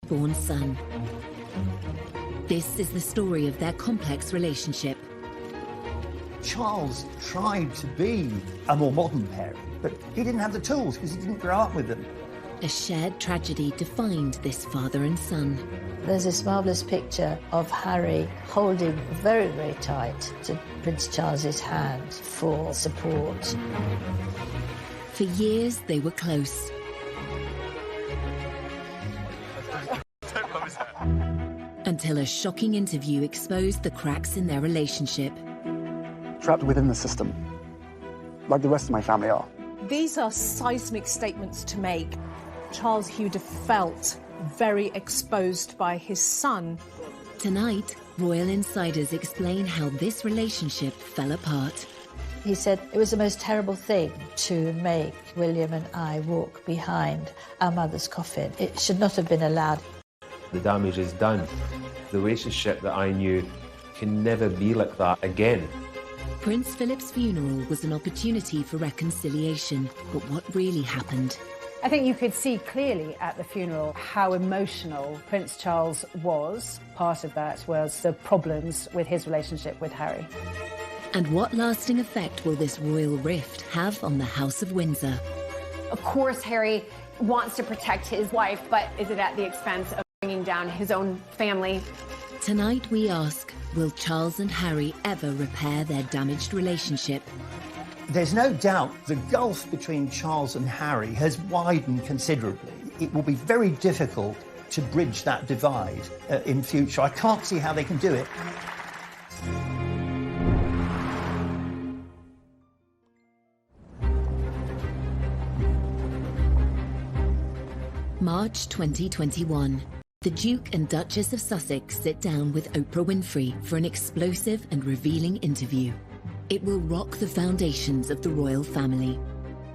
firstborn son. This is the story of their complex relationship. Charles tried to be a more modern parent, but he didn't have the tools because he didn't grow up with them. A shared tragedy defined this father and son. There's this marvellous picture of Harry holding very, very tight to Prince Charles's hand for support. For years, they were close. Until a shocking interview exposed the cracks in their relationship. Trapped within the system, like the rest of my family are. These are seismic statements to make. Charles would have felt very exposed by his son. Tonight, royal insiders explain how this relationship fell apart. He said it was the most terrible thing to make William and I walk behind our mother's coffin. It should not have been allowed. The damage is done. The relationship that I knew can never be like that again. Prince Philip's funeral was an opportunity for reconciliation, but what really happened? I think you could see clearly at the funeral how emotional Prince Charles was. Part of that was the problems with his relationship with Harry. And what lasting effect will this royal rift have on the House of Windsor? Of course, Harry wants to protect his wife, but is it at the expense of bringing down his own family? Tonight we ask, will Charles and Harry ever repair their damaged relationship? There's no doubt the gulf between Charles and Harry has widened considerably. It will be very difficult to bridge that divide in future. I can't see how they can do it. March 2021. The Duke and Duchess of Sussex sit down with Oprah Winfrey for an explosive and revealing interview. It will rock the foundations of the royal family.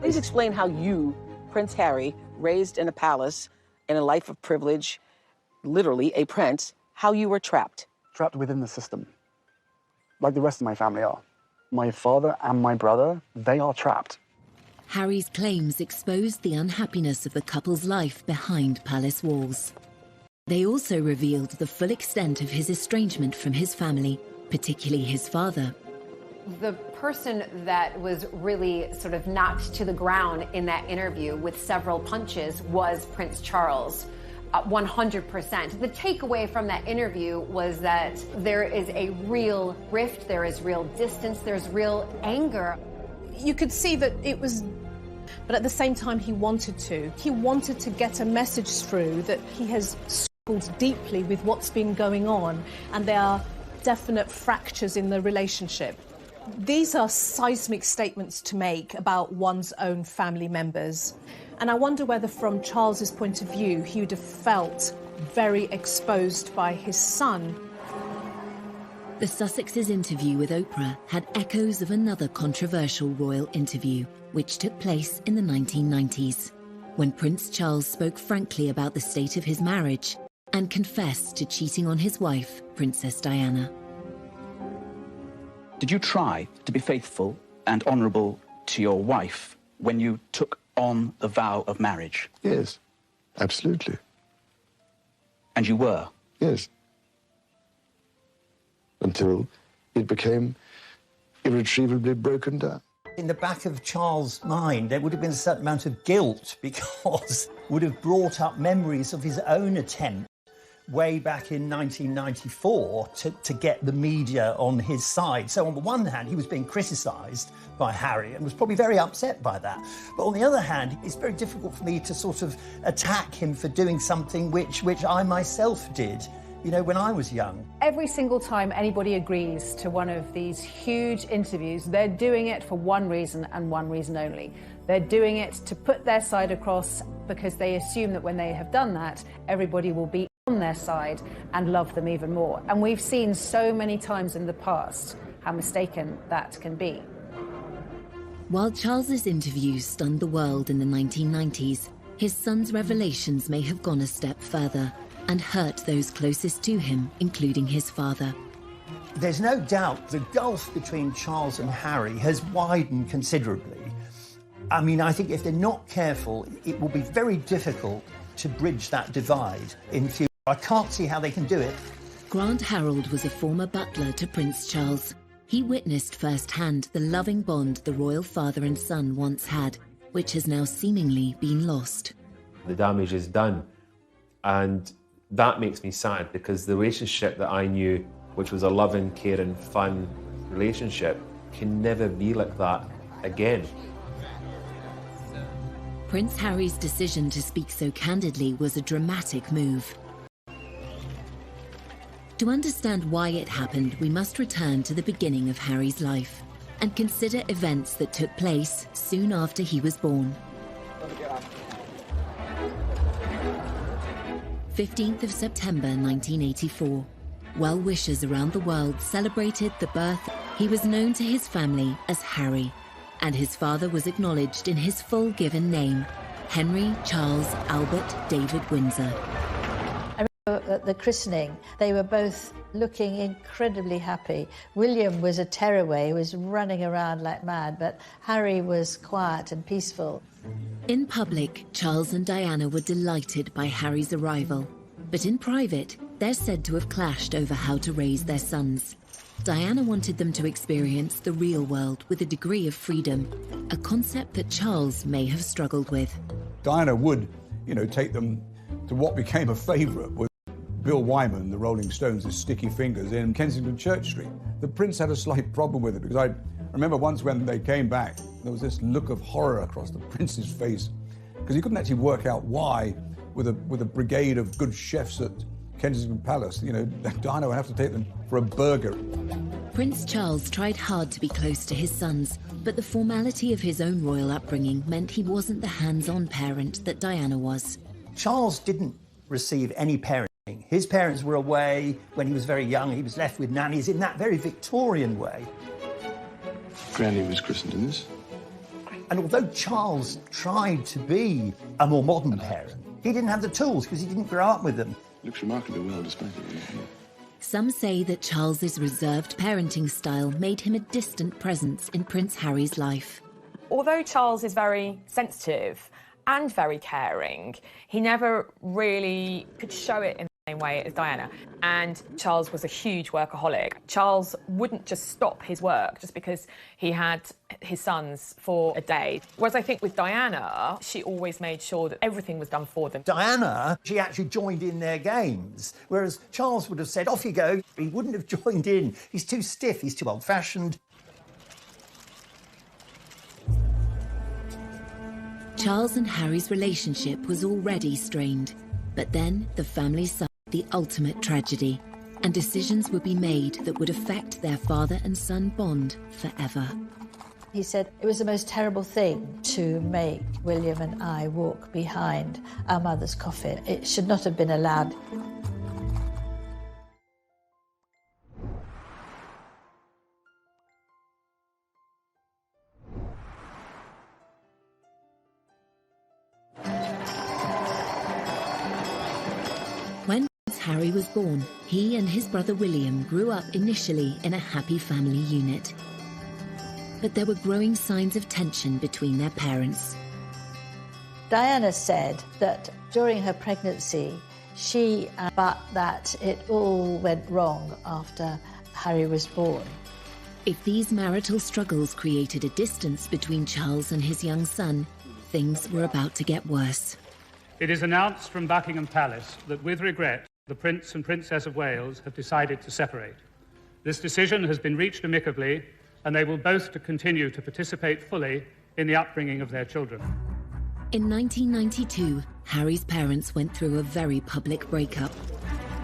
Please explain how you, Prince Harry, raised in a palace, in a life of privilege, literally a prince, how you were trapped. Trapped within the system, like the rest of my family are. My father and my brother, they are trapped. Harry's claims exposed the unhappiness of the couple's life behind palace walls. They also revealed the full extent of his estrangement from his family, particularly his father. The person that was really sort of knocked to the ground in that interview with several punches was Prince Charles. 100%. The takeaway from that interview was that there is a real rift, there is real distance, there's real anger. You could see that it was, but at the same time he wanted to. He wanted to get a message through that he has struggled deeply with what's been going on, and there are definite fractures in the relationship. These are seismic statements to make about one's own family members. And I wonder whether, from Charles's point of view, he would have felt very exposed by his son. The Sussexes' interview with Oprah had echoes of another controversial royal interview, which took place in the 1990s, when Prince Charles spoke frankly about the state of his marriage and confessed to cheating on his wife, Princess Diana. Did you try to be faithful and honourable to your wife when you took on the vow of marriage? Yes, absolutely. And you were? Yes. Until it became irretrievably broken down. In the back of Charles' mind, there would have been a certain amount of guilt because it would have brought up memories of his own attempt way back in 1994 to get the media on his side. So on the one hand, he was being criticised by Harry and was probably very upset by that. But on the other hand, it's very difficult for me to sort of attack him for doing something which I myself did, you know, when I was young. Every single time anybody agrees to one of these huge interviews, they're doing it for one reason and one reason only. They're doing it to put their side across because they assume that when they have done that, everybody will be on their side and love them even more. And we've seen so many times in the past how mistaken that can be. While Charles's interviews stunned the world in the 1990s, his son's revelations may have gone a step further and hurt those closest to him, including his father. There's no doubt the gulf between Charles and Harry has widened considerably. I mean, I think if they're not careful, it will be very difficult to bridge that divide in future. I can't see how they can do it. Grant Harold was a former butler to Prince Charles. He witnessed firsthand the loving bond the royal father and son once had, which has now seemingly been lost. The damage is done, and that makes me sad, because the relationship that I knew, which was a loving, caring, fun relationship, can never be like that again. Prince Harry's decision to speak so candidly was a dramatic move. To understand why it happened, we must return to the beginning of Harry's life and consider events that took place soon after he was born. 15th of September 1984. Well-wishers around the world celebrated the birth. He was known to his family as Harry, and his father was acknowledged in his full given name, Henry Charles Albert David Windsor. At the christening, they were both looking incredibly happy. William was a tearaway, he was running around like mad, but Harry was quiet and peaceful. In public, Charles and Diana were delighted by Harry's arrival, but in private, they're said to have clashed over how to raise their sons. Diana wanted them to experience the real world with a degree of freedom, a concept that Charles may have struggled with. Diana would, take them to what became a favourite with Bill Wyman, the Rolling Stones' Sticky Fingers in Kensington Church Street. The Prince had a slight problem with it, because I remember once when they came back, there was this look of horror across the Prince's face, because he couldn't actually work out why, with a brigade of good chefs at Kensington Palace, Diana would have to take them for a burger. Prince Charles tried hard to be close to his sons, but the formality of his own royal upbringing meant he wasn't the hands-on parent that Diana was. Charles didn't receive any parenting. His parents were away when he was very young. He was left with nannies in that very Victorian way. Granny was christened in this. And although Charles tried to be a more modern parent, he didn't have the tools because he didn't grow up with them. Looks remarkably well despite it. Some say that Charles's reserved parenting style made him a distant presence in Prince Harry's life. Although Charles is very sensitive and very caring, he never really could show it in the same way as Diana. And Charles was a huge workaholic. Charles wouldn't just stop his work just because he had his sons for a day. Whereas I think with Diana, she always made sure that everything was done for them. Diana, she actually joined in their games, whereas Charles would have said, off you go. He wouldn't have joined in. He's too stiff, he's too old-fashioned. Charles and Harry's relationship was already strained, but then the family suffered the ultimate tragedy, and decisions would be made that would affect their father and son bond forever. He said it was the most terrible thing to make William and I walk behind our mother's coffin. It should not have been allowed. When Prince Harry was born, he and his brother William grew up initially in a happy family unit. But there were growing signs of tension between their parents. Diana said that during her pregnancy, but that it all went wrong after Harry was born. If these marital struggles created a distance between Charles and his young son, things were about to get worse. It is announced from Buckingham Palace that, with regret, the Prince and Princess of Wales have decided to separate. This decision has been reached amicably, and they will both continue to participate fully in the upbringing of their children. In 1992, Harry's parents went through a very public breakup.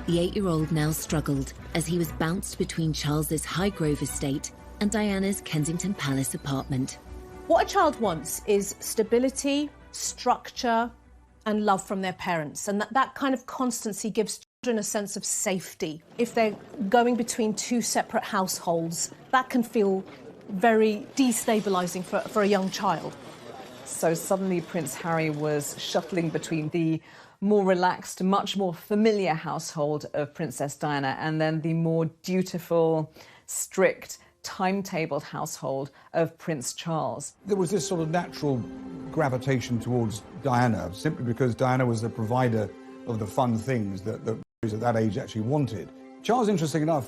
The 8-year-old now struggled as he was bounced between Charles's Highgrove estate and Diana's Kensington Palace apartment. What a child wants is stability, structure, and love from their parents. And that kind of constancy gives children a sense of safety. If they're going between two separate households, that can feel very destabilising for a young child. So suddenly Prince Harry was shuttling between the more relaxed, much more familiar household of Princess Diana and then the more dutiful, strict, timetabled household of Prince Charles. There was this sort of natural gravitation towards Diana, simply because Diana was the provider of the fun things that boys at that age actually wanted. Charles, interesting enough,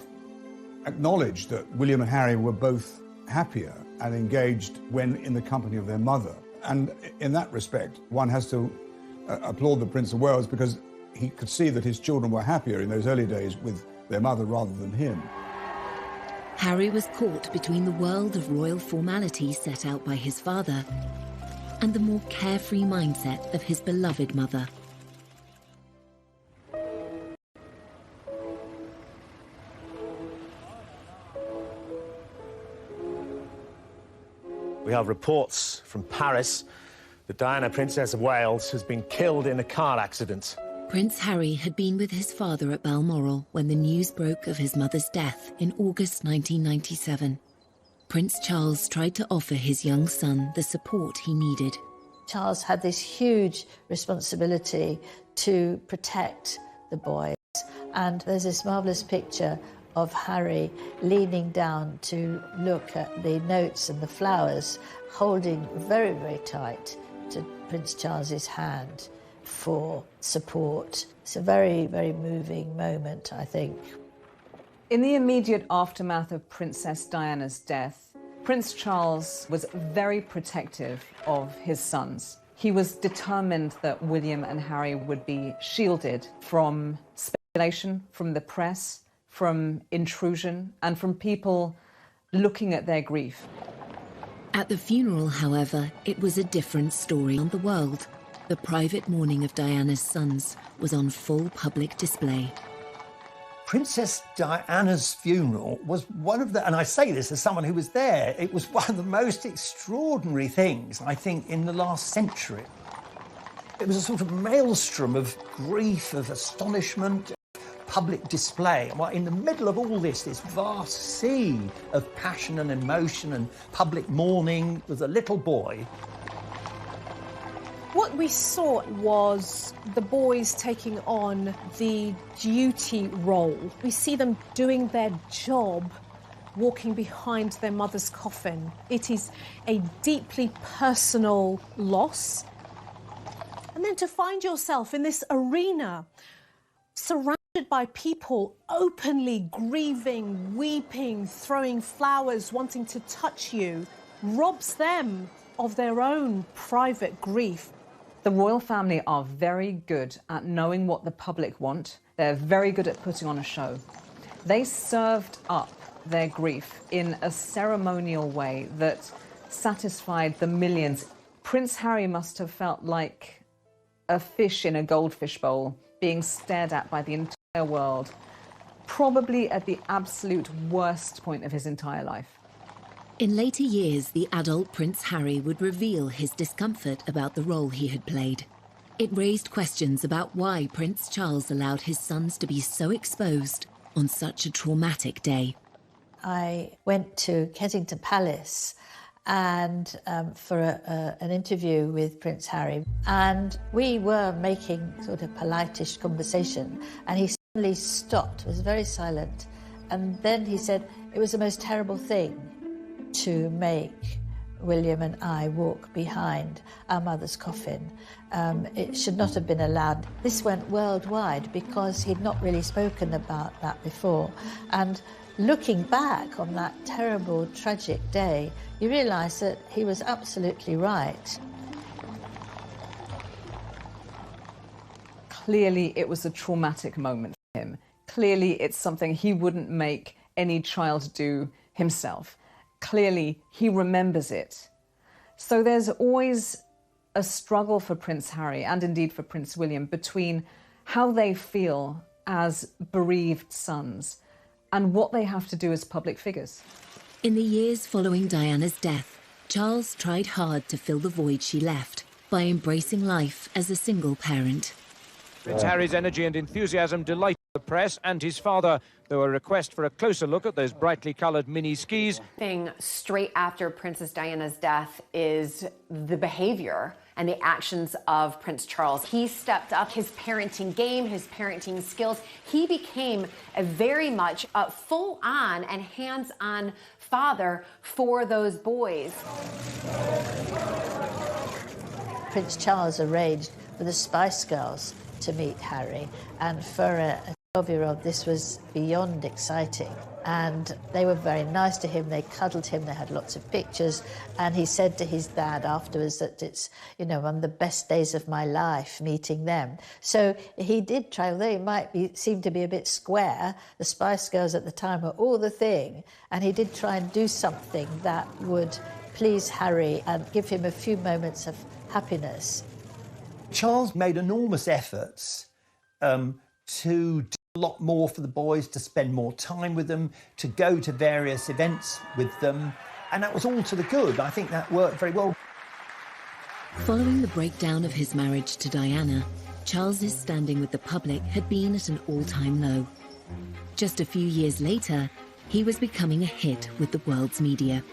acknowledged that William and Harry were both happier and engaged when in the company of their mother. And in that respect, one has to applaud the Prince of Wales, because he could see that his children were happier in those early days with their mother rather than him. Harry was caught between the world of royal formality set out by his father and the more carefree mindset of his beloved mother. We have reports from Paris that Diana, Princess of Wales, has been killed in a car accident. Prince Harry had been with his father at Balmoral when the news broke of his mother's death in August 1997. Prince Charles tried to offer his young son the support he needed. Charles had this huge responsibility to protect the boys. And there's this marvellous picture of Harry leaning down to look at the notes and the flowers, holding very, very tight to Prince Charles's hand for support. It's a very, very moving moment, I think. In the immediate aftermath of Princess Diana's death, Prince Charles was very protective of his sons. He was determined that William and Harry would be shielded from speculation, from the press, from intrusion, and from people looking at their grief. At the funeral, however, it was a different story around the world. The private mourning of Diana's sons was on full public display. Princess Diana's funeral was one of the, and I say this as someone who was there, it was one of the most extraordinary things, I think, in the last century. It was a sort of maelstrom of grief, of astonishment, public display. Well, in the middle of all this vast sea of passion and emotion and public mourning, was a little boy. What we saw was the boys taking on the duty role. We see them doing their job, walking behind their mother's coffin. It is a deeply personal loss. And then to find yourself in this arena, surrounded by people openly grieving, weeping, throwing flowers, wanting to touch you, robs them of their own private grief. The royal family are very good at knowing what the public want. They're very good at putting on a show. They served up their grief in a ceremonial way that satisfied the millions. Prince Harry must have felt like a fish in a goldfish bowl, being stared at by the entire world, probably at the absolute worst point of his entire life. In later years, the adult Prince Harry would reveal his discomfort about the role he had played. It raised questions about why Prince Charles allowed his sons to be so exposed on such a traumatic day. I went to Kensington Palace and for an interview with Prince Harry, and we were making sort of politish conversation, and he suddenly stopped, was very silent, and then he said, "It was the most terrible thing to make William and I walk behind our mother's coffin. It should not have been allowed." This went worldwide because he'd not really spoken about that before. And looking back on that terrible, tragic day, you realise that he was absolutely right. Clearly, it was a traumatic moment for him. Clearly, it's something he wouldn't make any child do himself. Clearly, he remembers it. So there's always a struggle for Prince Harry, and indeed for Prince William, between how they feel as bereaved sons and what they have to do as public figures. In the years following Diana's death, Charles tried hard to fill the void she left by embracing life as a single parent. Prince Harry's energy and enthusiasm delighted the press and his father, though a request for a closer look at those brightly coloured mini skis. Thing straight after Princess Diana's death is the behaviour and the actions of Prince Charles. He stepped up his parenting game, his parenting skills. He became a very much full-on and hands-on father for those boys. Prince Charles arranged for the Spice Girls to meet Harry, and for a 12-year-old this was beyond exciting. And they were very nice to him, they cuddled him, they had lots of pictures, and he said to his dad afterwards that it's, you know, one of the best days of my life meeting them. So he did try, although he seem to be a bit square, the Spice Girls at the time were all the thing, and he did try and do something that would please Harry and give him a few moments of happiness. Charles made enormous efforts to do a lot more for the boys, to spend more time with them, to go to various events with them, and that was all to the good. I think that worked very well. Following the breakdown of his marriage to Diana, Charles's standing with the public had been at an all-time low. Just a few years later, he was becoming a hit with the world's media.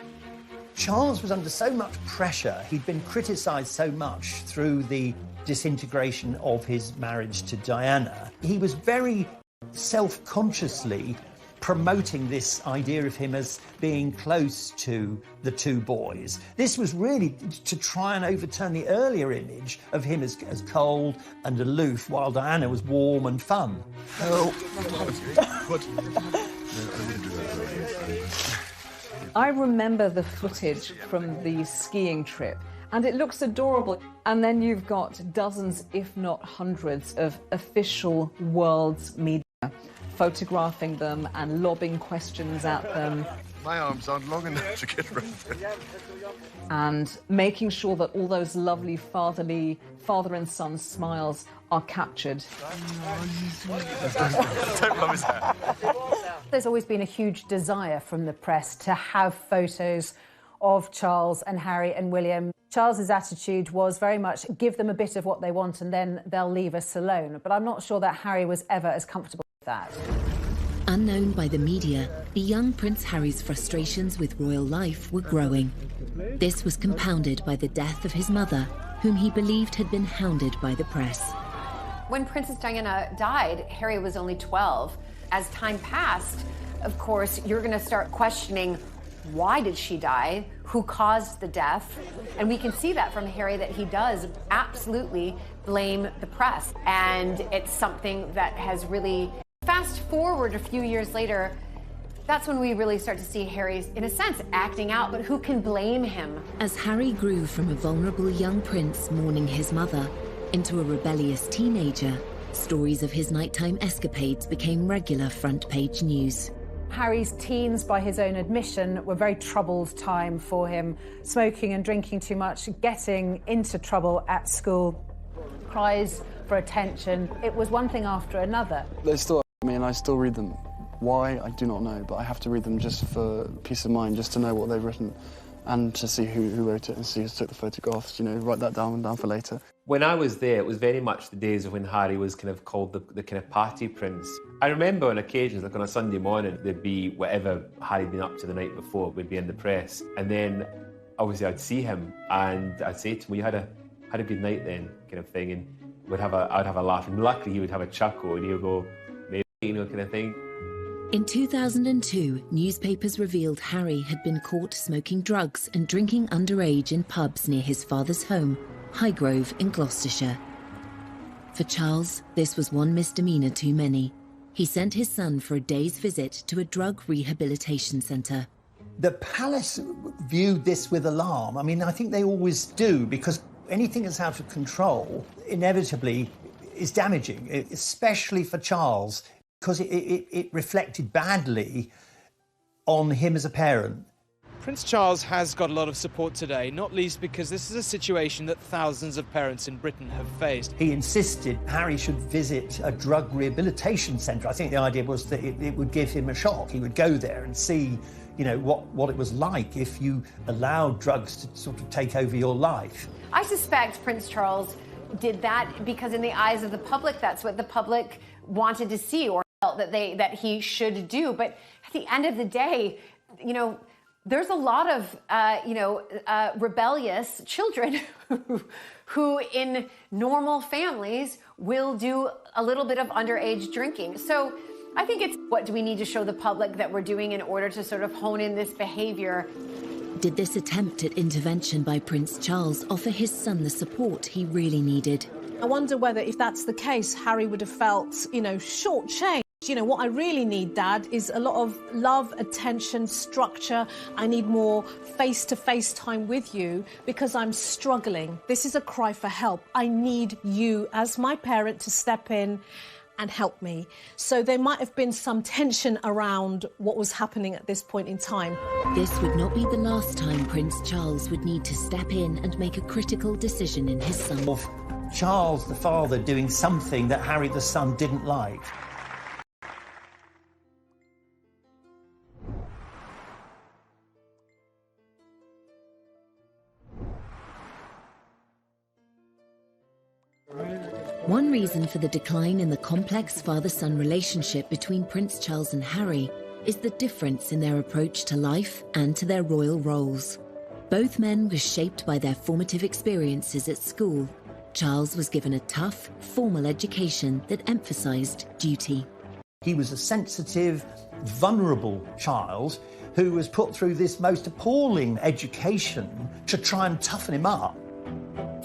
Charles was under so much pressure. He'd been criticised so much through the disintegration of his marriage to Diana. He was very self-consciously promoting this idea of him as being close to the two boys. This was really to try and overturn the earlier image of him as cold and aloof, while Diana was warm and fun. Help! What? I remember the footage from the skiing trip, and it looks adorable. And then you've got dozens, if not hundreds, of official world's media photographing them and lobbing questions at them. My arms aren't long enough to get around there. And making sure that all those lovely father and son smiles are captured. Don't love his hair. There's always been a huge desire from the press to have photos of Charles and Harry and William. Charles's attitude was very much give them a bit of what they want and then they'll leave us alone. But I'm not sure that Harry was ever as comfortable with that. Unknown by the media, the young Prince Harry's frustrations with royal life were growing. This was compounded by the death of his mother, whom he believed had been hounded by the press. When Princess Diana died, Harry was only 12. As time passed, of course, you're going to start questioning, why did she die? Who caused the death? And we can see that from Harry, that he does absolutely blame the press. And it's something that has really, fast forward a few years later, that's when we really start to see Harry, in a sense, acting out, but who can blame him? As Harry grew from a vulnerable young prince mourning his mother into a rebellious teenager, stories of his nighttime escapades became regular front-page news. Harry's teens, by his own admission, were a very troubled time for him. Smoking and drinking too much, getting into trouble at school, cries for attention. It was one thing after another. They still me and I still read them. Why, I do not know, but I have to read them just for peace of mind, just to know what they've written and to see who wrote it and see who took the photographs, you know, write that down for later. When I was there, it was very much the days of when Harry was kind of called the kind of party prince. I remember on occasions, like on a Sunday morning, there'd be whatever Harry'd been up to the night before would be in the press. And then, obviously, I'd see him and I'd say to him, well, you had a good night then, kind of thing. And I'd have a laugh. And luckily, he would have a chuckle and he would go, maybe, you know, kind of thing. In 2002, newspapers revealed Harry had been caught smoking drugs and drinking underage in pubs near his father's home, Highgrove in Gloucestershire. For Charles, this was one misdemeanour too many. He sent his son for a day's visit to a drug rehabilitation centre. The palace viewed this with alarm. I mean, I think they always do, because anything that's out of control inevitably is damaging, especially for Charles, because it reflected badly on him as a parent. Prince Charles has got a lot of support today, not least because this is a situation that thousands of parents in Britain have faced. He insisted Harry should visit a drug rehabilitation centre. I think the idea was that it would give him a shock. He would go there and see, you know, what it was like if you allowed drugs to sort of take over your life. I suspect Prince Charles did that because in the eyes of the public, that's what the public wanted to see or felt that he should do. But at the end of the day, you know, there's a lot of, rebellious children who in normal families will do a little bit of underage drinking. So I think it's what do we need to show the public that we're doing in order to sort of hone in this behavior. Did this attempt at intervention by Prince Charles offer his son the support he really needed? I wonder whether, if that's the case, Harry would have felt, shortchanged. What I really need, Dad, is a lot of love, attention, structure. I need more face-to-face time with you because I'm struggling. This is a cry for help. I need you as my parent to step in and help me. So there might have been some tension around what was happening at this point in time. This would not be the last time Prince Charles would need to step in and make a critical decision in his son. Of Charles, the father, doing something that Harry, the son, didn't like. One reason for the decline in the complex father-son relationship between Prince Charles and Harry is the difference in their approach to life and to their royal roles. Both men were shaped by their formative experiences at school. Charles was given a tough, formal education that emphasized duty. He was a sensitive, vulnerable child who was put through this most appalling education to try and toughen him up.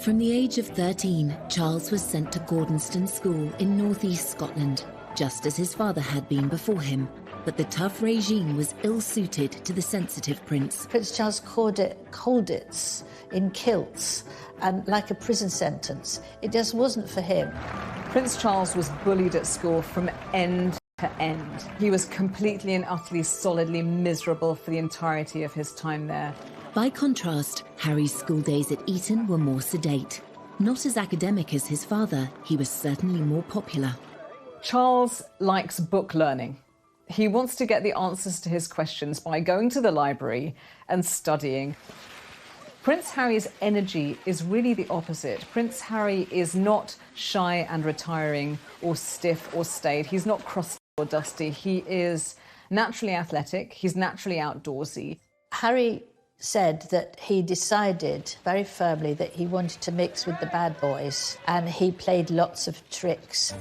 From the age of 13, Charles was sent to Gordonston School in northeast Scotland, just as his father had been before him. But the tough regime was ill-suited to the sensitive prince. Prince Charles called it Colditz in kilts, and like a prison sentence. It just wasn't for him. Prince Charles was bullied at school from end to end. He was completely and utterly, solidly miserable for the entirety of his time there. By contrast, Harry's school days at Eton were more sedate. Not as academic as his father, he was certainly more popular. Charles likes book learning. He wants to get the answers to his questions by going to the library and studying. Prince Harry's energy is really the opposite. Prince Harry is not shy and retiring or stiff or staid. He's not crusty or dusty. He is naturally athletic. He's naturally outdoorsy. Harry said that he decided very firmly that he wanted to mix with the bad boys, and he played lots of tricks.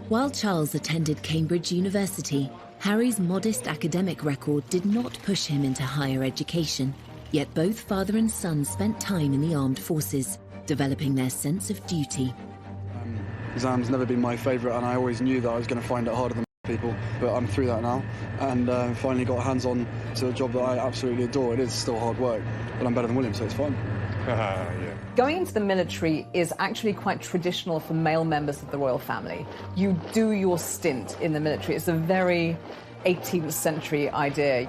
While Charles attended Cambridge University, Harry's modest academic record did not push him into higher education. Yet both father and son spent time in the armed forces, developing their sense of duty. Exams never been my favourite, and I always knew that I was going to find it harder than people, but I'm through that now, and finally got hands-on to a job that I absolutely adore. It is still hard work, but I'm better than William, so it's fine. Yeah. Going into the military is actually quite traditional for male members of the royal family. You do your stint in the military. It's a very 18th century idea.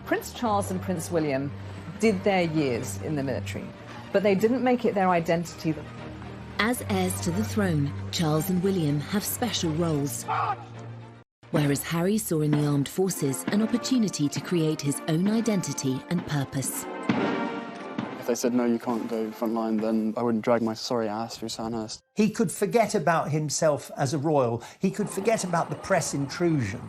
Prince Charles and Prince William did their years in the military, but they didn't make it their identity. As heirs to the throne, Charles and William have special roles. Whereas Harry saw in the armed forces an opportunity to create his own identity and purpose. If they said, no, you can't go frontline, then I wouldn't drag my sorry ass through Sandhurst. He could forget about himself as a royal. He could forget about the press intrusion.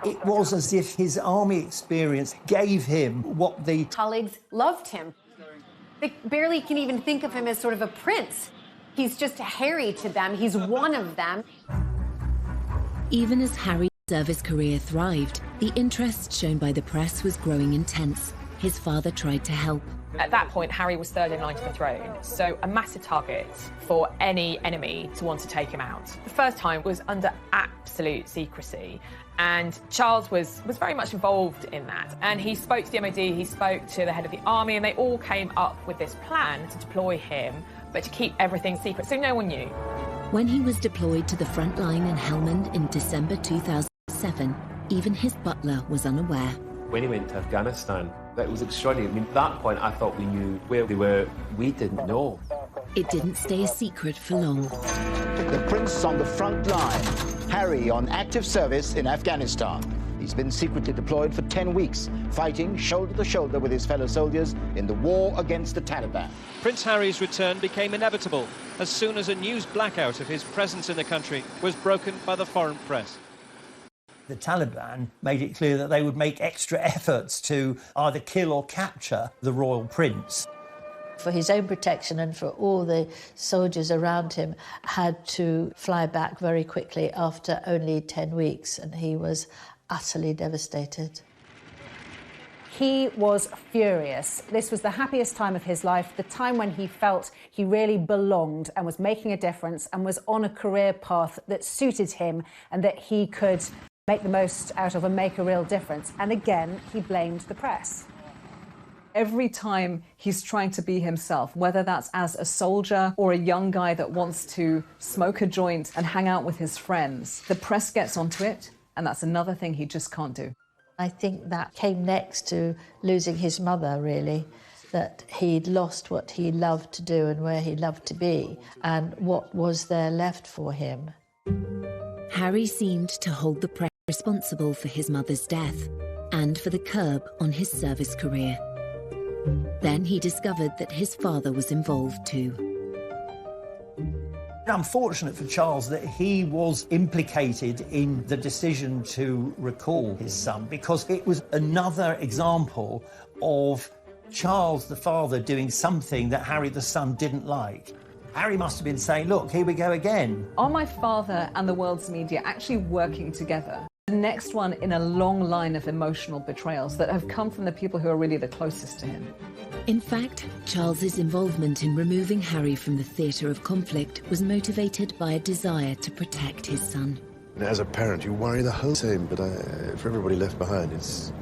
It was as if his army experience gave him what the colleagues loved him. They barely can even think of him as sort of a prince. He's just Harry to them. He's one of them. Even as Harry's service career thrived, the interest shown by the press was growing intense. His father tried to help. At that point, Harry was third in line to the throne, so a massive target for any enemy to want to take him out. The first time was under absolute secrecy, and Charles was very much involved in that. And he spoke to the MOD, he spoke to the head of the army, and they all came up with this plan to deploy him, but to keep everything secret, so no one knew. When he was deployed to the front line in Helmand in December 2007, even his butler was unaware. When he went to Afghanistan, that was extraordinary. I mean, at that point, I thought we knew where they were. We didn't know. It didn't stay a secret for long. The prince on the front line, Harry on active service in Afghanistan. He's been secretly deployed for 10 weeks, fighting shoulder to shoulder with his fellow soldiers in the war against the Taliban. Prince Harry's return became inevitable as soon as a news blackout of his presence in the country was broken by the foreign press. The Taliban made it clear that they would make extra efforts to either kill or capture the royal prince. For his own protection and for all the soldiers around him, had to fly back very quickly after only 10 weeks, and he was utterly devastated. He was furious. This was the happiest time of his life, the time when he felt he really belonged and was making a difference and was on a career path that suited him and that he could make the most out of and make a real difference. And again, he blamed the press. Every time he's trying to be himself, whether that's as a soldier or a young guy that wants to smoke a joint and hang out with his friends, the press gets onto it, and that's another thing he just can't do. I think that came next to losing his mother, really, that he'd lost what he loved to do and where he loved to be, and what was there left for him. Harry seemed to hold the press responsible for his mother's death and for the curb on his service career. Then he discovered that his father was involved too. Unfortunate for Charles that he was implicated in the decision to recall his son, because it was another example of Charles the father doing something that Harry the son didn't like. Harry must have been saying, look, here we go again. Are my father and the world's media actually working together? The next one in a long line of emotional betrayals that have come from the people who are really the closest to him. In fact, Charles's involvement in removing Harry from the theatre of conflict was motivated by a desire to protect his son. As a parent, you worry the whole time, but for everybody left behind, it's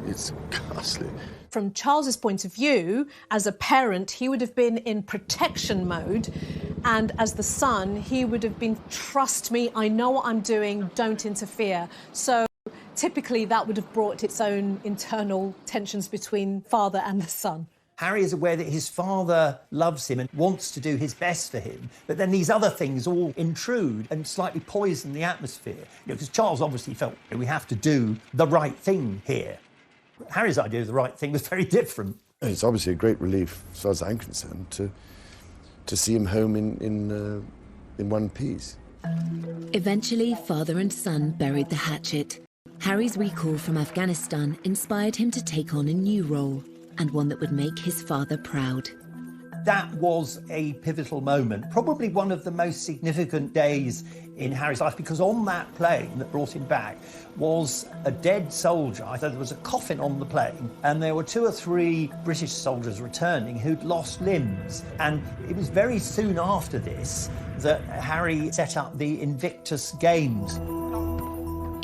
ghastly. From Charles's point of view, as a parent, he would have been in protection mode, and as the son, he would have been, trust me, I know what I'm doing, don't interfere. So typically that would have brought its own internal tensions between father and the son. Harry is aware that his father loves him and wants to do his best for him, but then these other things all intrude and slightly poison the atmosphere. Because Charles obviously felt we have to do the right thing here. Harry's idea of the right thing was very different. It's obviously a great relief, as far as I'm concerned, to see him home in one piece. Eventually, father and son buried the hatchet. Harry's recall from Afghanistan inspired him to take on a new role, and one that would make his father proud. That was a pivotal moment, probably one of the most significant days in Harry's life, because on that plane that brought him back was a dead soldier. There was a coffin on the plane, and there were 2 or 3 British soldiers returning who'd lost limbs. And it was very soon after this that Harry set up the Invictus Games.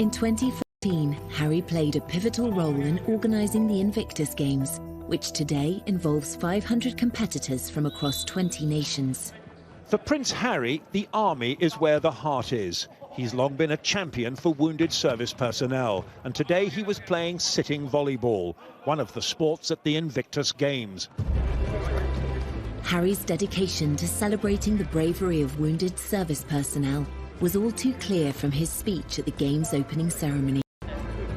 In 2014, Harry played a pivotal role in organising the Invictus Games, which today involves 500 competitors from across 20 nations. For Prince Harry, the army is where the heart is. He's long been a champion for wounded service personnel, and today he was playing sitting volleyball, one of the sports at the Invictus Games. Harry's dedication to celebrating the bravery of wounded service personnel was all too clear from his speech at the Games opening ceremony.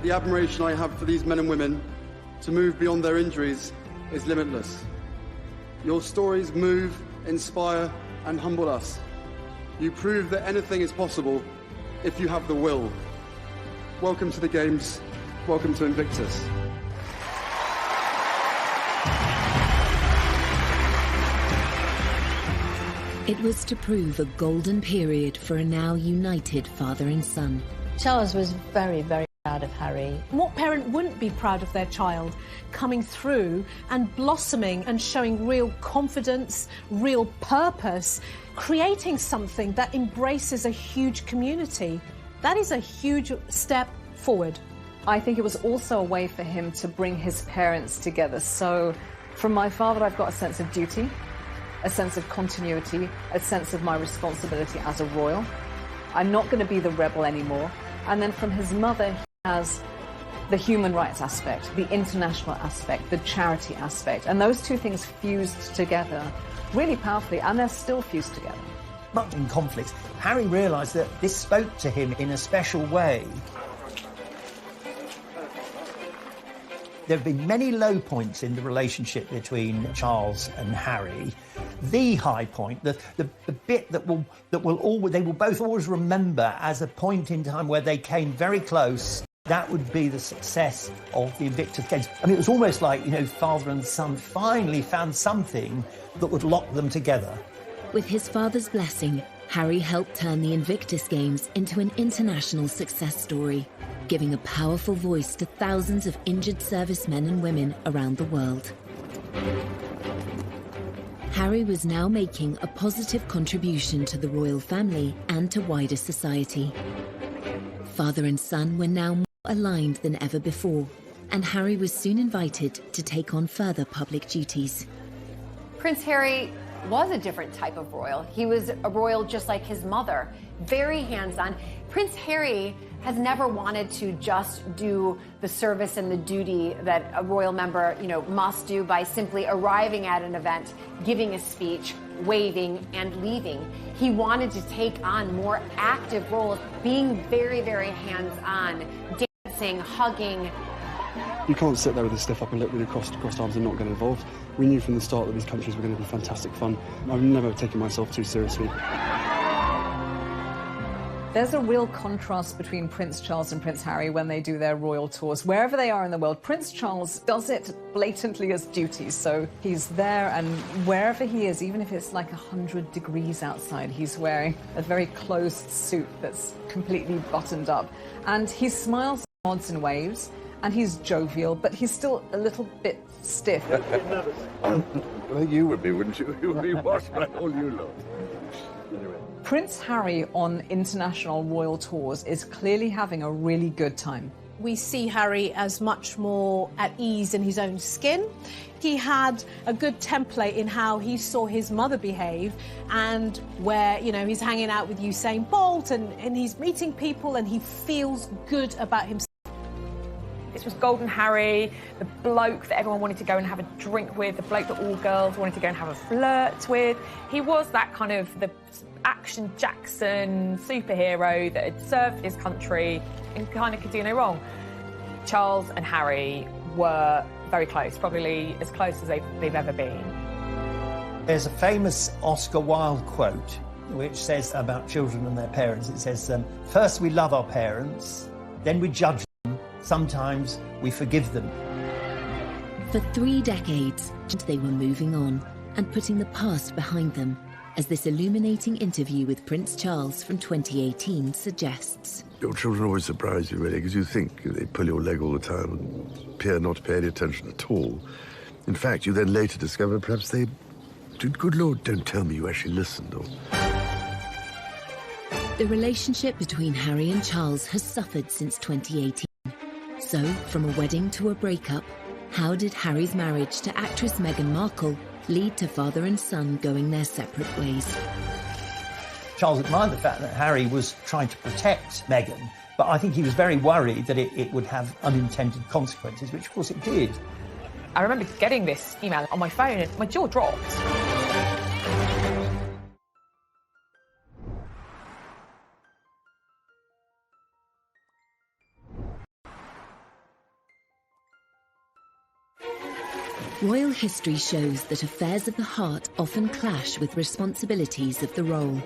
The admiration I have for these men and women to move beyond their injuries is limitless. Your stories move, inspire, and humble us. You prove that anything is possible if you have the will. Welcome to the Games. Welcome to Invictus. It was to prove a golden period for a now united father and son. Charles was very, very proud of Harry. What parent wouldn't be proud of their child coming through and blossoming and showing real confidence, real purpose, creating something that embraces a huge community? That is a huge step forward. I think it was also a way for him to bring his parents together. So from my father, I've got a sense of duty, a sense of continuity, a sense of my responsibility as a royal. I'm not going to be the rebel anymore. And then from his mother, he has the human rights aspect, the international aspect, the charity aspect. And those two things fused together really powerfully, and they're still fused together. Much in conflicts, Harry realised that this spoke to him in a special way. There have been many low points in the relationship between Charles and Harry. The high point, the bit that they will both always remember as a point in time where they came very close. That would be the success of the Invictus Games. I mean, it was almost like, father and son finally found something that would lock them together. With his father's blessing, Harry helped turn the Invictus Games into an international success story, giving a powerful voice to thousands of injured servicemen and women around the world. Harry was now making a positive contribution to the royal family and to wider society. Father and son were now more aligned than ever before, and Harry was soon invited to take on further public duties. Prince Harry was a different type of royal. He was a royal just like his mother, very hands-on. Prince Harry has never wanted to just do the service and the duty that a royal member, must do by simply arriving at an event, giving a speech, waving, and leaving. He wanted to take on more active roles, being very, very hands-on, dancing, hugging. You can't sit there with a stiff upper lip with your crossed arms and not get involved. We knew from the start that these countries were going to be fantastic fun. I've never taken myself too seriously. There's a real contrast between Prince Charles and Prince Harry when they do their royal tours. Wherever they are in the world, Prince Charles does it blatantly as duty. So he's there, and wherever he is, even if it's like 100 degrees outside, he's wearing a very closed suit that's completely buttoned up. And he smiles, nods and waves, and he's jovial, but he's still a little bit stiff. Well, you would be, wouldn't you? You would be washed by all you lot. Prince Harry on international royal tours is clearly having a really good time. We see Harry as much more at ease in his own skin. He had a good template in how he saw his mother behave, and where, he's hanging out with Usain Bolt and he's meeting people and he feels good about himself. This was Golden Harry, the bloke that everyone wanted to go and have a drink with, the bloke that all girls wanted to go and have a flirt with. He was that kind of the action Jackson superhero that had served his country and kind of could do no wrong. Charles and Harry were very close, probably as close as they've ever been. There's a famous Oscar Wilde quote which says about children and their parents. It says, first we love our parents, then we judge them, sometimes we forgive them. For 3 decades, they were moving on and putting the past behind them, as this illuminating interview with Prince Charles from 2018 suggests. Your children always surprise you, really, because you think they pull your leg all the time and appear not to pay any attention at all. In fact, you then later discover perhaps they did. Good Lord, don't tell me you actually listened. Or... The relationship between Harry and Charles has suffered since 2018. So, from a wedding to a breakup, how did Harry's marriage to actress Meghan Markle lead to father and son going their separate ways? Charles admired the fact that Harry was trying to protect Meghan, but I think he was very worried that it would have unintended consequences, which of course it did. I remember getting this email on my phone and my jaw dropped. Royal history shows that affairs of the heart often clash with responsibilities of the role.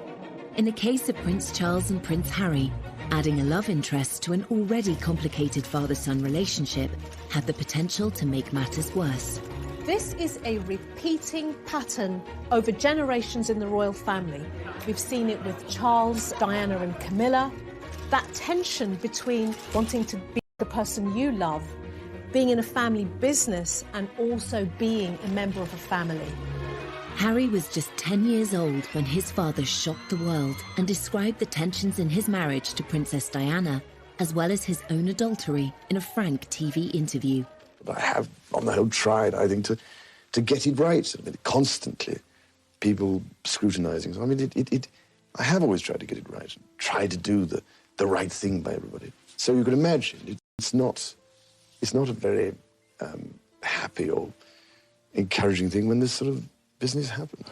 In the case of Prince Charles and Prince Harry, adding a love interest to an already complicated father-son relationship had the potential to make matters worse. This is a repeating pattern over generations in the royal family. We've seen it with Charles, Diana and Camilla. That tension between wanting to be the person you love, being in a family business and also being a member of a family. Harry was just 10 years old when his father shocked the world and described the tensions in his marriage to Princess Diana, as well as his own adultery, in a frank TV interview. I have, on the whole, tried, I think, to get it right. I mean, constantly, people scrutinising. So, I mean, I have always tried to get it right, tried to do the right thing by everybody. So you can imagine, it's not a very happy or encouraging thing when this sort of business happens.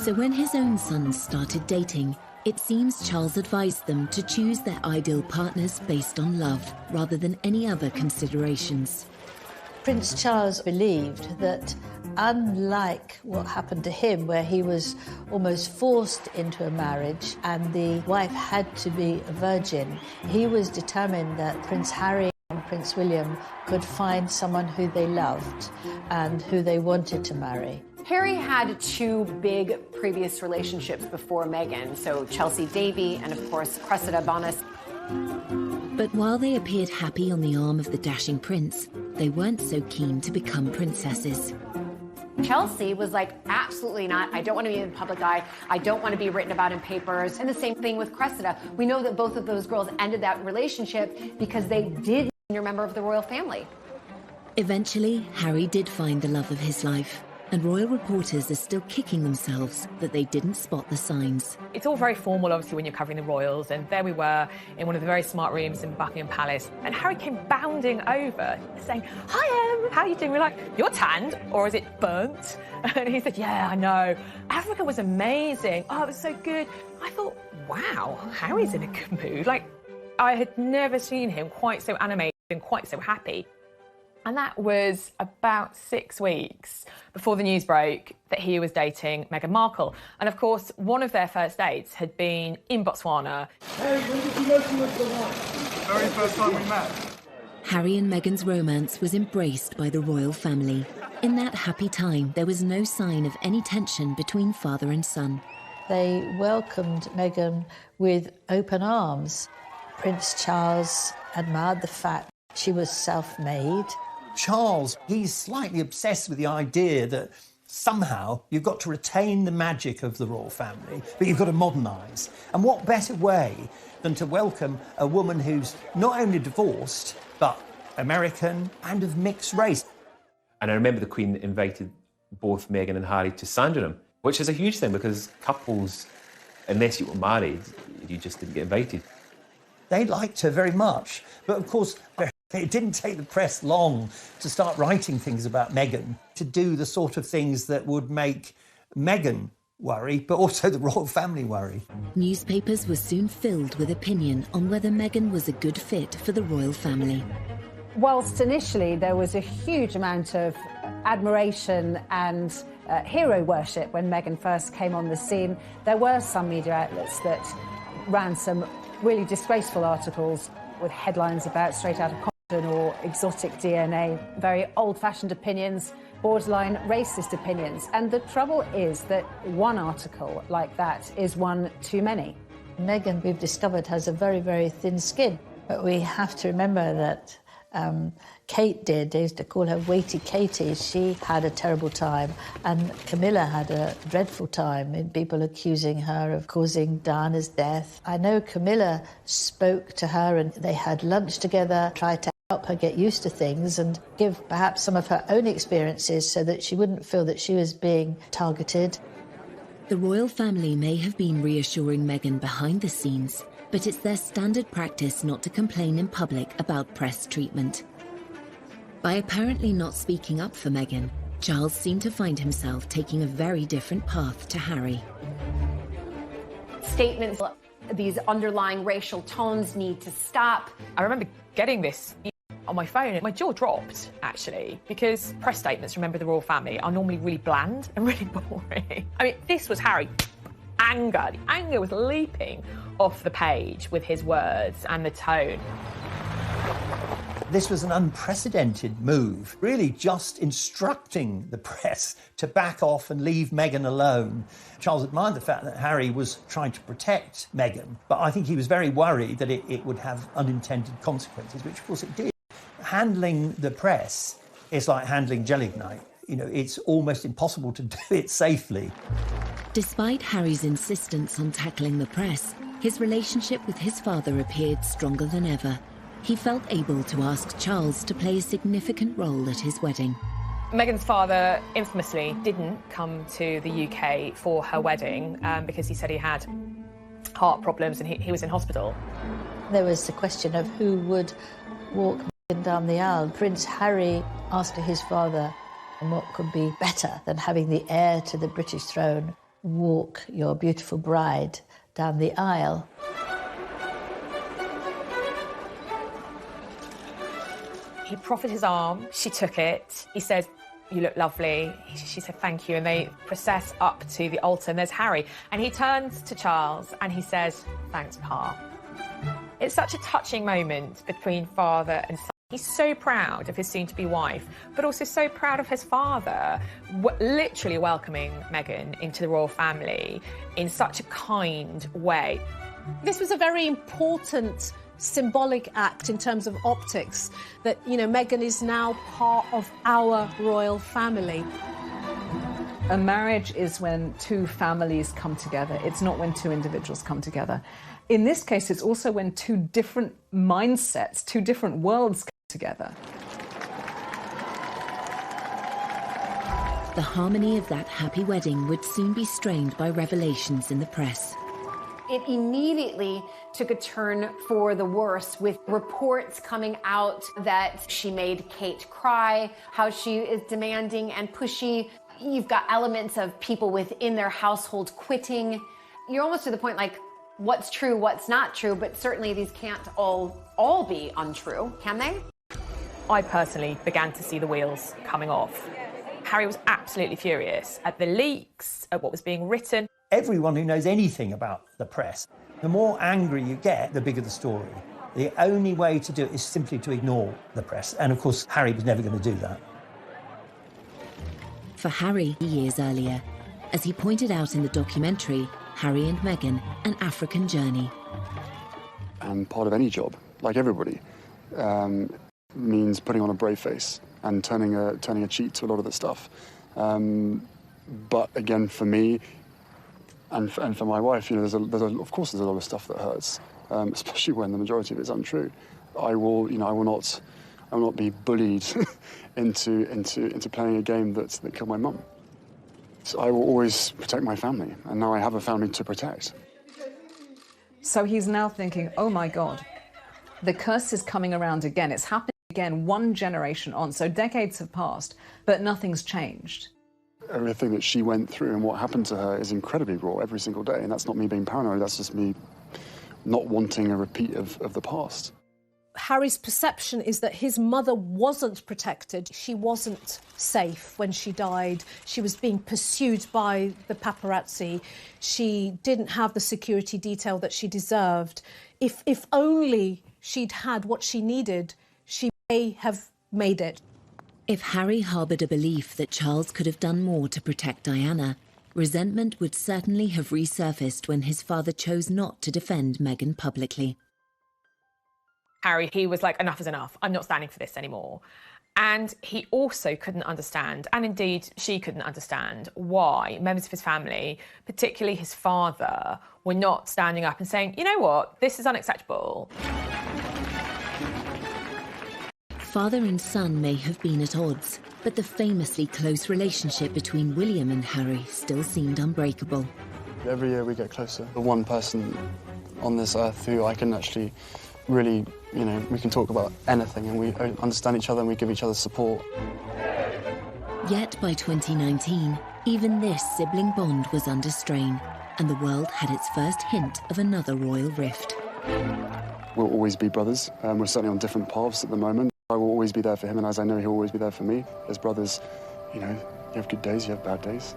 So when his own sons started dating, it seems Charles advised them to choose their ideal partners based on love, rather than any other considerations. Prince Charles believed that, unlike what happened to him, where he was almost forced into a marriage and the wife had to be a virgin, he was determined that Prince Harry Prince William could find someone who they loved and who they wanted to marry. Harry had two big previous relationships before Meghan, so Chelsea Davy and, of course, Cressida Bonas. But while they appeared happy on the arm of the dashing prince, they weren't so keen to become princesses. Chelsea was like, absolutely not. I don't want to be in the public eye. I don't want to be written about in papers. And the same thing with Cressida. We know that both of those girls ended that relationship because they did a member of the royal family. Eventually, Harry did find the love of his life, and royal reporters are still kicking themselves that they didn't spot the signs. It's all very formal, obviously, when you're covering the royals, and there we were in one of the very smart rooms in Buckingham Palace, and Harry came bounding over, saying, "Hi, Em, how are you doing?" We're like, "You're tanned, or is it burnt?" And he said, "Yeah, I know. Africa was amazing. Oh, it was so good." I thought, wow, Harry's in a good mood. Like, I had never seen him quite so animated and quite so happy. And that was about 6 weeks before the news broke that he was dating Meghan Markle. And of course, one of their first dates had been in Botswana. Hey, when did you know she was the one? Very first time we met. Harry and Meghan's romance was embraced by the royal family. In that happy time, there was no sign of any tension between father and son. They welcomed Meghan with open arms. Prince Charles admired the fact she was self-made. Charles, he's slightly obsessed with the idea that somehow you've got to retain the magic of the royal family, but you've got to modernise. And what better way than to welcome a woman who's not only divorced, but American and of mixed race. And I remember the Queen invited both Meghan and Harry to Sandringham, which is a huge thing because couples, unless you were married, you just didn't get invited. They liked her very much, but of course, it didn't take the press long to start writing things about Meghan, to do the sort of things that would make Meghan worry, but also the royal family worry. Newspapers were soon filled with opinion on whether Meghan was a good fit for the royal family. Whilst initially there was a huge amount of admiration and hero worship when Meghan first came on the scene, there were some media outlets that ran some really disgraceful articles with headlines about straight out of Compton or exotic DNA, very old-fashioned opinions, borderline racist opinions. And the trouble is that one article like that is one too many. Meghan, we've discovered, has a very, very thin skin. But we have to remember that Kate did. They used to call her Weighty Katie. She had a terrible time, and Camilla had a dreadful time in people accusing her of causing Diana's death. I know Camilla spoke to her and they had lunch together, tried to help her get used to things and give perhaps some of her own experiences so that she wouldn't feel that she was being targeted. The royal family may have been reassuring Meghan behind the scenes, but it's their standard practice not to complain in public about press treatment. By apparently not speaking up for Meghan, Charles seemed to find himself taking a very different path to Harry. Statements, these underlying racial tones need to stop. I remember getting this on my phone and my jaw dropped, actually, because press statements, remember the royal family, are normally really bland and really boring. I mean, this was Harry. Anger. The anger was leaping off the page with his words and the tone. This was an unprecedented move, really just instructing the press to back off and leave Meghan alone. Charles admired the fact that Harry was trying to protect Meghan, but I think he was very worried that it would have unintended consequences, which of course it did. Handling the press is like handling gelignite. You know, it's almost impossible to do it safely. Despite Harry's insistence on tackling the press, his relationship with his father appeared stronger than ever. He felt able to ask Charles to play a significant role at his wedding. Meghan's father infamously didn't come to the UK for her wedding because he said he had heart problems and he was in hospital. There was the question of who would walk Meghan down the aisle. Prince Harry asked his father, and what could be better than having the heir to the British throne walk your beautiful bride down the aisle? He proffered his arm, she took it. He said, "You look lovely." She said, "Thank you." And they process up to the altar, and there's Harry. And he turns to Charles and he says, "Thanks, Pa." It's such a touching moment between father and son. He's so proud of his soon-to-be wife, but also so proud of his father, literally welcoming Meghan into the royal family in such a kind way. This was a very important symbolic act in terms of optics, that, you know, Meghan is now part of our royal family. A marriage is when two families come together. It's not when two individuals come together. In this case, it's also when two different mindsets, two different worlds come together. The harmony of that happy wedding would soon be strained by revelations in the press. It immediately took a turn for the worse, with reports coming out that she made Kate cry, how she is demanding and pushy. You've got elements of people within their household quitting. You're almost to the point like, what's true, what's not true, but certainly these can't all be untrue, can they? I personally began to see the wheels coming off. Harry was absolutely furious at the leaks, at what was being written. Everyone who knows anything about the press, the more angry you get, the bigger the story. The only way to do it is simply to ignore the press. And of course, Harry was never going to do that. For Harry, years earlier, as he pointed out in the documentary, Harry and Meghan, An African Journey. And part of any job, like everybody, means putting on a brave face and turning a cheek to a lot of the stuff. But again, for me, and for my wife, you know, of course there's a lot of stuff that hurts, especially when the majority of it's untrue. I will not be bullied into playing a game that killed my mum. So I will always protect my family, and now I have a family to protect. So he's now thinking, oh my God, the curse is coming around again. It's happening again, one generation on. So decades have passed, but nothing's changed. Everything that she went through and what happened to her is incredibly raw every single day, and that's not me being paranoid, that's just me not wanting a repeat of the past. Harry's perception is that his mother wasn't protected. She wasn't safe when she died. She was being pursued by the paparazzi. She didn't have the security detail that she deserved. If only she'd had what she needed, she may have made it. If Harry harboured a belief that Charles could have done more to protect Diana, resentment would certainly have resurfaced when his father chose not to defend Meghan publicly. Harry, he was like, enough is enough. I'm not standing for this anymore. And he also couldn't understand, and indeed she couldn't understand, why members of his family, particularly his father, were not standing up and saying, you know what, this is unacceptable. Father and son may have been at odds, but the famously close relationship between William and Harry still seemed unbreakable. Every year we get closer. The one person on this earth who I can actually really, you know, we can talk about anything and we understand each other and we give each other support. Yet by 2019, even this sibling bond was under strain, and the world had its first hint of another royal rift. We'll always be brothers, and we're certainly on different paths at the moment. I will always be there for him, and as I know he'll always be there for me. As brothers, you know, you have good days, you have bad days.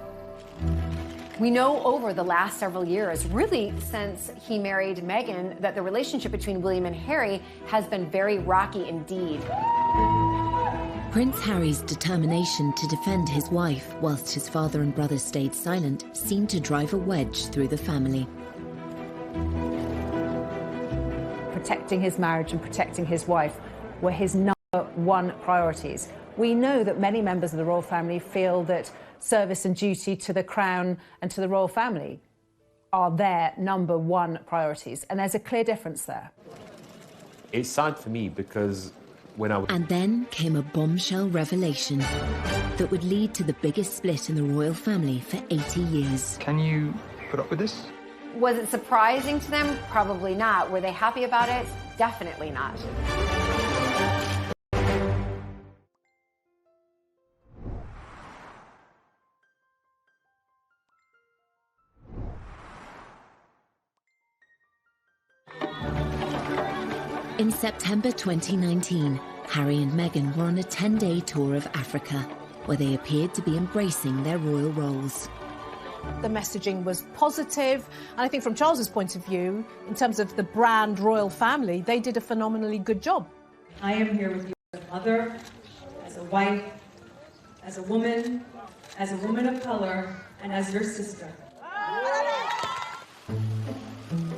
We know over the last several years, really since he married Meghan, that the relationship between William and Harry has been very rocky indeed. Prince Harry's determination to defend his wife whilst his father and brother stayed silent seemed to drive a wedge through the family. Protecting his marriage and protecting his wife were his number one priorities. We know that many members of the royal family feel that service and duty to the crown and to the royal family are their number one priorities, and there's a clear difference there. It's sad for me because when I was... And then came a bombshell revelation that would lead to the biggest split in the royal family for 80 years. Can you put up with this? Was it surprising to them? Probably not. Were they happy about it? Definitely not. In September 2019, Harry and Meghan were on a 10-day tour of Africa, where they appeared to be embracing their royal roles. The messaging was positive, and I think from Charles's point of view, in terms of the brand royal family, they did a phenomenally good job. I am here with you. mother, as a wife, as a woman of color, and as your sister.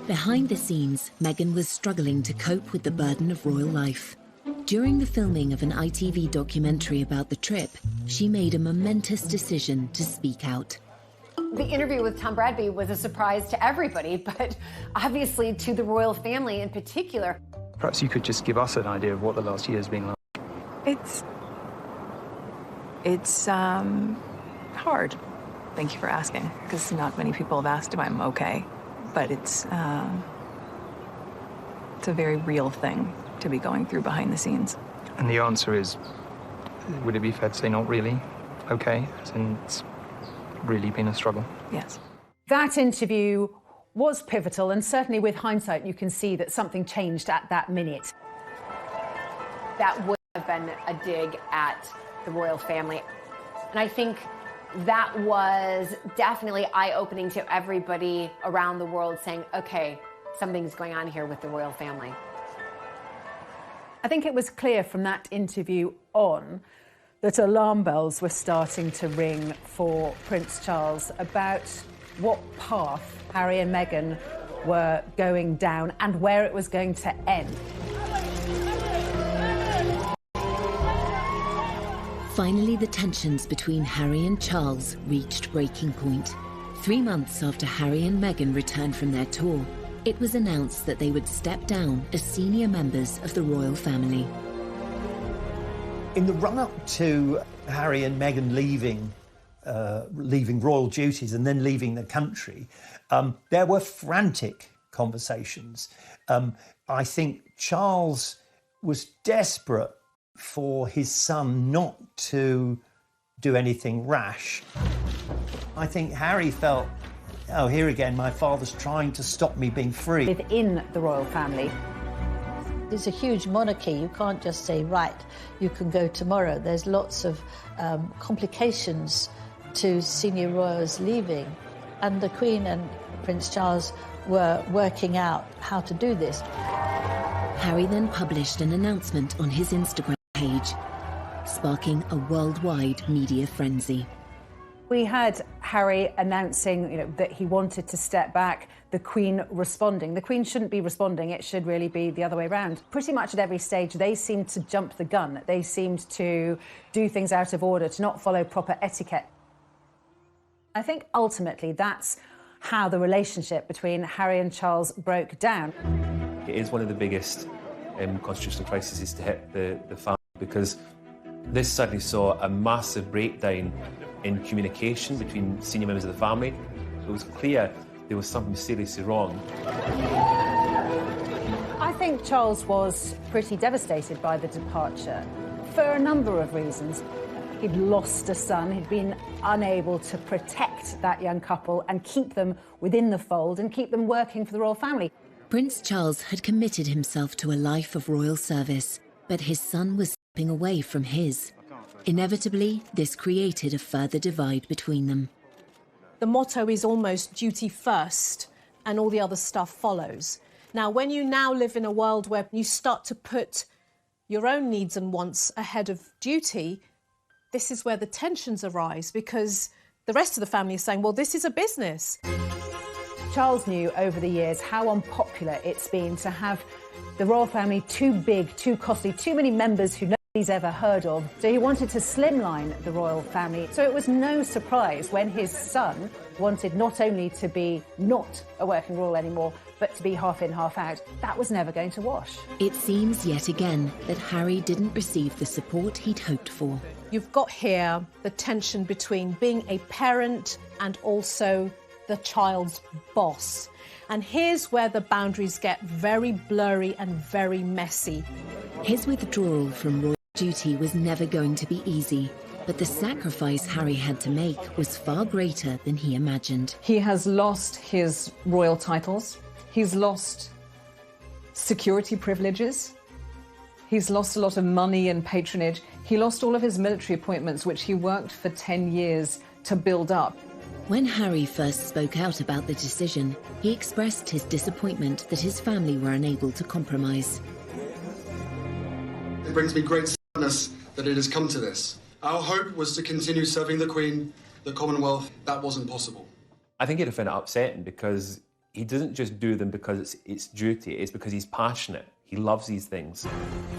Behind the scenes, Meghan was struggling to cope with the burden of royal life. During the filming of an ITV documentary about the trip, she made a momentous decision to speak out. The interview with Tom Bradby was a surprise to everybody, but obviously to the royal family in particular. Perhaps you could just give us an idea of what the last year has been like. It's hard. Thank you for asking, because not many people have asked if I'm okay. But it's a very real thing to be going through behind the scenes. And the answer is, would it be fair to say not really okay? As in, it's really been a struggle? Yes. That interview was pivotal, and certainly with hindsight, you can see that something changed at that minute. That would have been a dig at the royal family. And I think that was definitely eye-opening to everybody around the world, saying, okay, something's going on here with the royal family. I think it was clear from that interview on that alarm bells were starting to ring for Prince Charles about what path Harry and Meghan were going down and where it was going to end. Finally, the tensions between Harry and Charles reached breaking point. 3 months after Harry and Meghan returned from their tour, it was announced that they would step down as senior members of the royal family. In the run-up to Harry and Meghan leaving royal duties and then leaving the country, there were frantic conversations. I think Charles was desperate for his son not to do anything rash. I think Harry felt, oh, here again, my father's trying to stop me being free. Within the royal family. It's a huge monarchy. You can't just say, right, you can go tomorrow. There's lots of complications to senior royals leaving. And the Queen and Prince Charles were working out how to do this. Harry then published an announcement on his Instagram page, sparking a worldwide media frenzy. We had Harry announcing, that he wanted to step back, the Queen responding. The Queen shouldn't be responding, it should really be the other way around. Pretty much at every stage, they seemed to jump the gun. They seemed to do things out of order, to not follow proper etiquette. I think ultimately that's how the relationship between Harry and Charles broke down. It is one of the biggest constitutional crises to hit the family, because this suddenly saw a massive breakdown in communication between senior members of the family. It was clear there was something seriously wrong. I think Charles was pretty devastated by the departure for a number of reasons. He'd lost a son, he'd been unable to protect that young couple and keep them within the fold and keep them working for the royal family. Prince Charles had committed himself to a life of royal service, but his son was stepping away from his. Inevitably, this created a further divide between them. The motto is almost duty first and all the other stuff follows. Now, when you now live in a world where you start to put your own needs and wants ahead of duty, this is where the tensions arise, because the rest of the family is saying, well, this is a business. Charles knew over the years how unpopular it's been to have the royal family too big, too costly, too many members who nobody's ever heard of. So he wanted to slimline the royal family. So it was no surprise when his son wanted not only to be not a working royal anymore, but to be half in, half out. That was never going to wash. It seems yet again that Harry didn't receive the support he'd hoped for. You've got here the tension between being a parent and also the child's boss. And here's where the boundaries get very blurry and very messy. His withdrawal from royal duty was never going to be easy, but the sacrifice Harry had to make was far greater than he imagined. He has lost his royal titles. He's lost security privileges. He's lost a lot of money and patronage. He lost all of his military appointments, which he worked for 10 years to build up. When Harry first spoke out about the decision, he expressed his disappointment that his family were unable to compromise. It brings me great madness that it has come to this. Our hope was to continue serving the Queen, the Commonwealth. That wasn't possible. I think he'd find it upsetting because he doesn't just do them because it's duty, it's because he's passionate. He loves these things.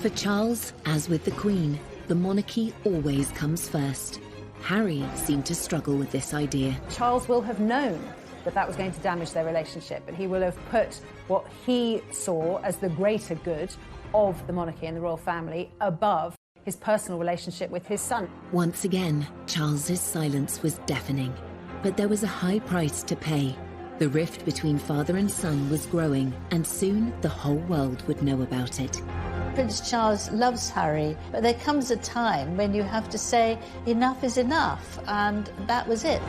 For Charles, as with the Queen, the monarchy always comes first. Harry seemed to struggle with this idea. Charles will have known that that was going to damage their relationship, but he will have put what he saw as the greater good of the monarchy and the royal family above his personal relationship with his son. Once again, Charles's silence was deafening. But there was a high price to pay. The rift between father and son was growing, and soon the whole world would know about it. Prince Charles loves Harry, but there comes a time when you have to say enough is enough, and that was it.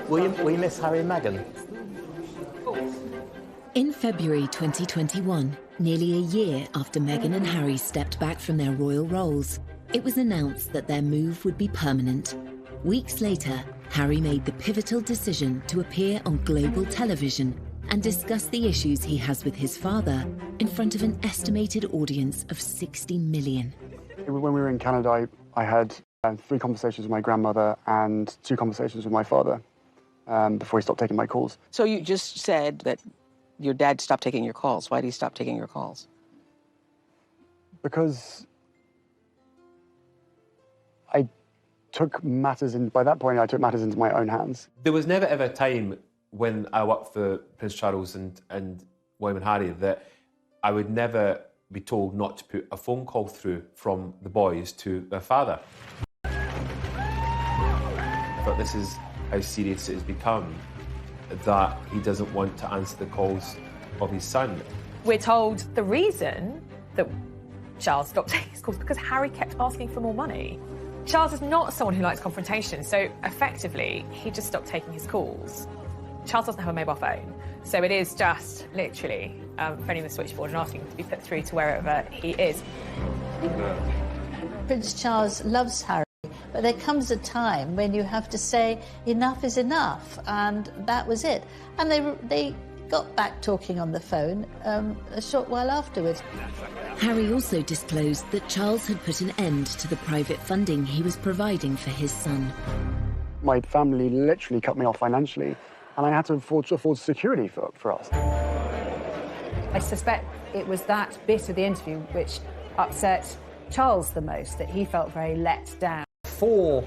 Will you miss Harry and Meghan? In February 2021, nearly a year after Meghan and Harry stepped back from their royal roles, it was announced that their move would be permanent. Weeks later, Harry made the pivotal decision to appear on global television and discuss the issues he has with his father in front of an estimated audience of 60 million. When we were in Canada, I had 3 conversations with my grandmother and 2 conversations with my father before he stopped taking my calls. So you just said that your dad stopped taking your calls. Why did he stop taking your calls? Because I took matters in, by that point, I took matters into my own hands. There was never ever a time when I worked for Prince Charles and William and Harry that I would never be told not to put a phone call through from the boys to their father. But this is how serious it has become, that he doesn't want to answer the calls of his son. We're told the reason that Charles stopped taking his calls because Harry kept asking for more money. Charles is not someone who likes confrontation, so effectively, he just stopped taking his calls. Charles doesn't have a mobile phone, so it is just literally phoning the switchboard and asking to be put through to wherever he is. Prince Charles loves Harry, but there comes a time when you have to say enough is enough, and that was it. And they got back talking on the phone a short while afterwards. Harry also disclosed that Charles had put an end to the private funding he was providing for his son. My family literally cut me off financially, and I had to afford security for us. I suspect it was that bit of the interview which upset Charles the most, that he felt very let down. Before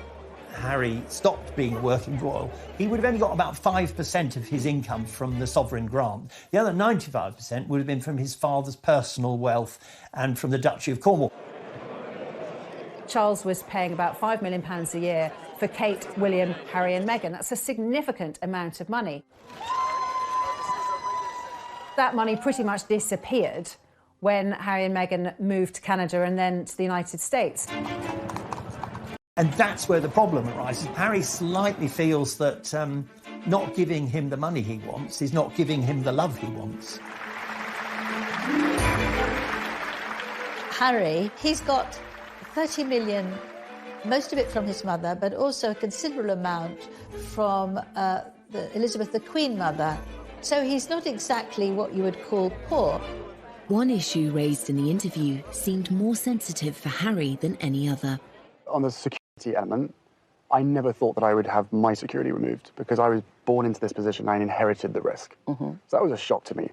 Harry stopped being working royal, he would have only got about 5% of his income from the sovereign grant. The other 95% would have been from his father's personal wealth and from the Duchy of Cornwall. Charles was paying about £5 million a year for Kate, William, Harry and Meghan. That's a significant amount of money. That money pretty much disappeared when Harry and Meghan moved to Canada and then to the United States. And that's where the problem arises. Harry slightly feels that not giving him the money he wants is not giving him the love he wants. Harry, he's got 30 million, most of it from his mother, but also a considerable amount from Elizabeth, the Queen Mother. So he's not exactly what you would call poor. One issue raised in the interview seemed more sensitive for Harry than any other. On the security element, I never thought that I would have my security removed because I was born into this position and inherited the risk. So that was a shock to me.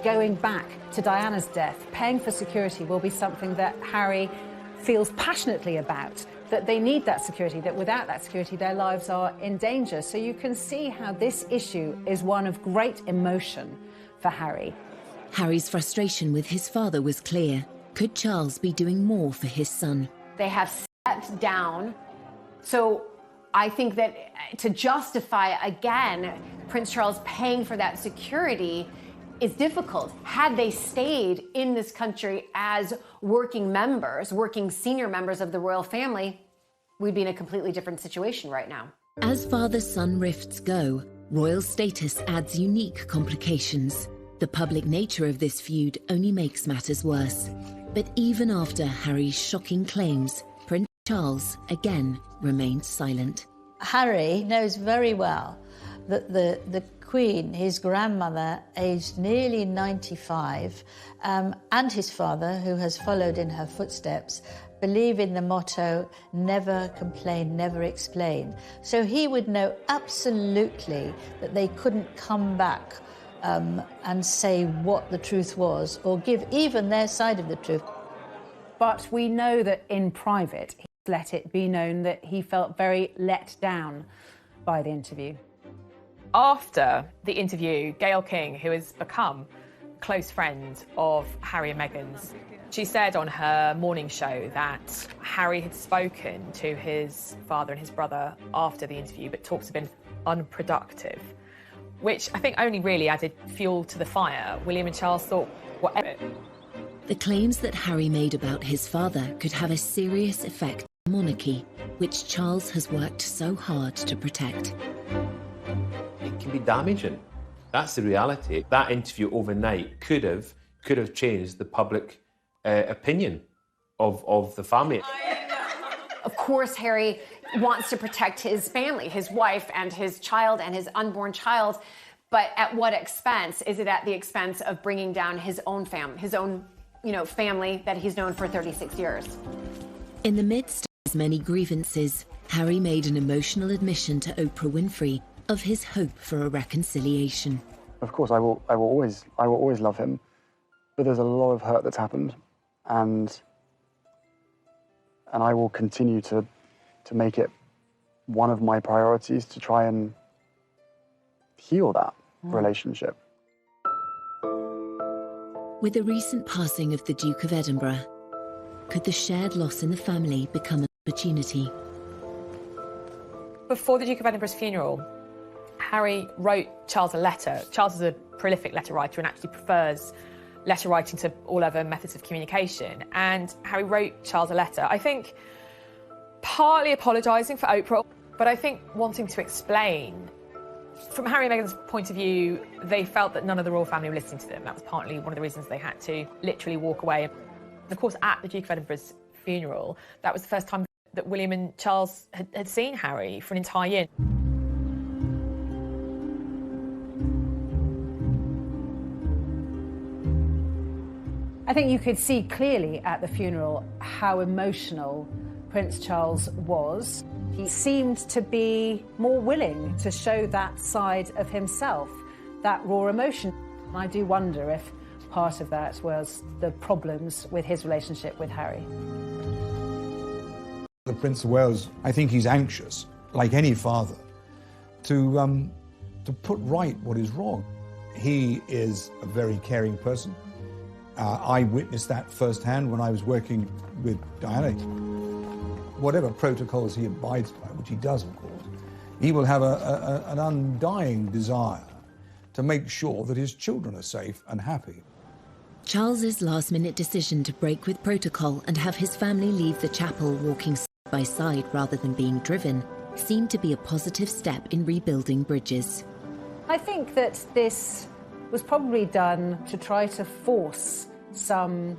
Going back to Diana's death, paying for security will be something that Harry feels passionately about, that they need that security, that without that security their lives are in danger. So you can see how this issue is one of great emotion for Harry. Harry's frustration with his father was clear. Could Charles be doing more for his son? They have stepped down. So I think that to justify, again, Prince Charles paying for that security is difficult. Had they stayed in this country as working members, working senior members of the royal family, we'd be in a completely different situation right now. As father-son rifts go, royal status adds unique complications. The public nature of this feud only makes matters worse. But even after Harry's shocking claims, Prince Charles, again, remained silent. Harry knows very well that the Queen, his grandmother, aged nearly 95, and his father, who has followed in her footsteps, believe in the motto, never complain, never explain. So he would know absolutely that they couldn't come back and say what the truth was, or give even their side of the truth. But we know that in private, he let it be known that he felt very let down by the interview. After the interview, Gayle King, who has become a close friend of Harry and Meghan's, she said on her morning show that Harry had spoken to his father and his brother after the interview, but talks have been unproductive, which I think only really added fuel to the fire. William and Charles thought, whatever. The claims that Harry made about his father could have a serious effect on the monarchy, which Charles has worked so hard to protect. It can be damaging. That's the reality. That interview overnight could have changed the public opinion of the family. Of course, Harry wants to protect his family, his wife and his child and his unborn child, but at what expense? Is it at the expense of bringing down his own family, family that he's known for 36 years? In the midst of his many grievances, Harry made an emotional admission to Oprah Winfrey of his hope for a reconciliation. Of course, I will always love him, but there's a lot of hurt that's happened, and I will continue to make it one of my priorities to try and heal that relationship. With the recent passing of the Duke of Edinburgh, could the shared loss in the family become an opportunity? Before the Duke of Edinburgh's funeral, Harry wrote Charles a letter. Charles is a prolific letter writer and actually prefers letter writing to all other methods of communication. And Harry wrote Charles a letter, I think partly apologising for Oprah, but I think wanting to explain. From Harry and Meghan's point of view, they felt that none of the royal family were listening to them. That was partly one of the reasons they had to literally walk away. And of course, at the Duke of Edinburgh's funeral, that was the first time that William and Charles had seen Harry for an entire year. I think you could see clearly at the funeral how emotional Prince Charles was. He seemed to be more willing to show that side of himself, that raw emotion. I do wonder if part of that was the problems with his relationship with Harry. The Prince of Wales, I think he's anxious, like any father, to put right what is wrong. He is a very caring person. I witnessed that firsthand when I was working with Diana. Whatever protocols he abides by, which he does, of course, he will have an undying desire to make sure that his children are safe and happy. Charles's last-minute decision to break with protocol and have his family leave the chapel walking side by side rather than being driven seemed to be a positive step in rebuilding bridges. I think that this was probably done to try to force some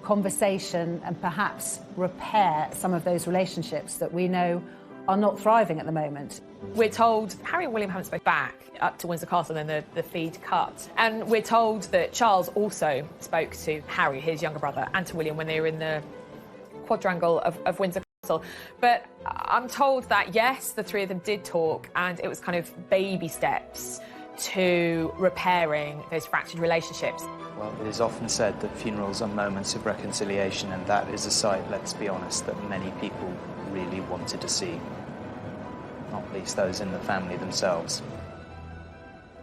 conversation and perhaps repair some of those relationships that we know are not thriving at the moment. We're told Harry and William haven't spoken back up to Windsor Castle, and then the feed cut. And we're told that Charles also spoke to Harry, his younger brother, and to William when they were in the quadrangle of Windsor Castle. But I'm told that, yes, the three of them did talk, and it was kind of baby steps to repairing those fractured relationships. Well, it is often said that funerals are moments of reconciliation, and that is a sight, let's be honest, that many people really wanted to see, not least those in the family themselves.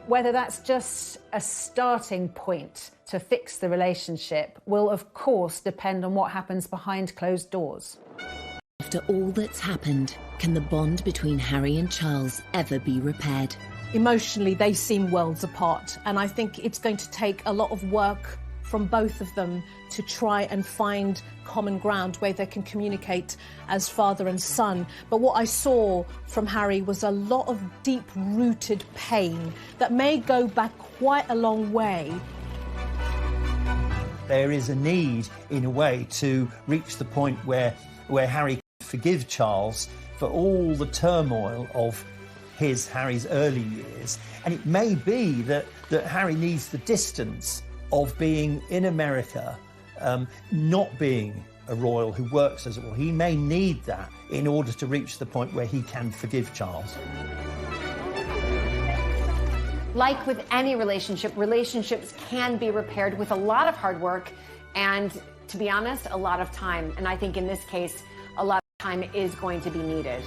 Whether that's just a starting point to fix the relationship will, of course, depend on what happens behind closed doors. After all that's happened, can the bond between Harry and Charles ever be repaired? Emotionally, they seem worlds apart, and I think it's going to take a lot of work from both of them to try and find common ground where they can communicate as father and son. But what I saw from Harry was a lot of deep-rooted pain that may go back quite a long way. There is a need, in a way, to reach the point where Harry forgive Charles for all the turmoil of Harry's early years. And it may be that Harry needs the distance of being in America, not being a royal who works as a royal. He may need that in order to reach the point where he can forgive Charles. Like with any relationship, relationships can be repaired with a lot of hard work and, to be honest, a lot of time. And I think in this case, a lot of time is going to be needed.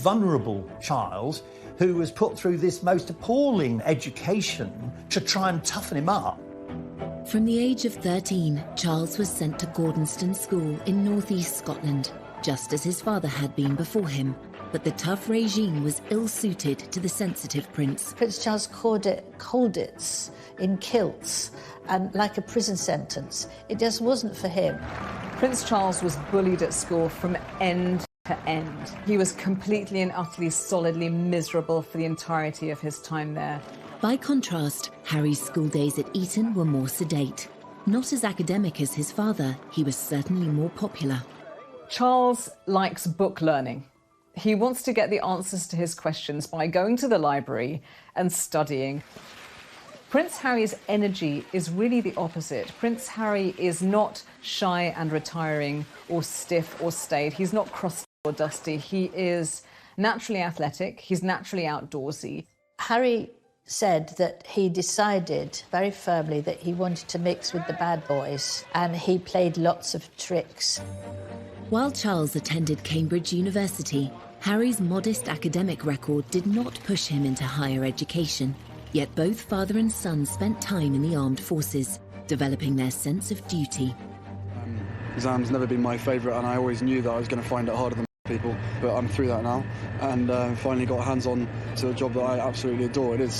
vulnerable child who was put through this most appalling education to try and toughen him up. From the age of 13, Charles was sent to Gordonston School in northeast Scotland, just as his father had been before him. But the tough regime was ill-suited to the sensitive prince. Prince Charles called it Colditz in kilts, and like a prison sentence. It just wasn't for him. Prince Charles was bullied at school from end to end. He was completely and utterly solidly miserable for the entirety of his time there. By contrast, Harry's school days at Eton were more sedate. Not as academic as his father, he was certainly more popular. Charles likes book learning. He wants to get the answers to his questions by going to the library and studying. Prince Harry's energy is really the opposite. Prince Harry is not shy and retiring or stiff or staid. He's not crusty or dusty. He is naturally athletic. He's naturally outdoorsy. Harry said that he decided very firmly that he wanted to mix with the bad boys, and he played lots of tricks. While Charles attended Cambridge University, Harry's modest academic record did not push him into higher education. Yet both father and son spent time in the armed forces, developing their sense of duty. Exams never been my favourite, and I always knew that I was going to find it harder than people, but I'm through that now, and finally got hands-on to a job that I absolutely adore. It is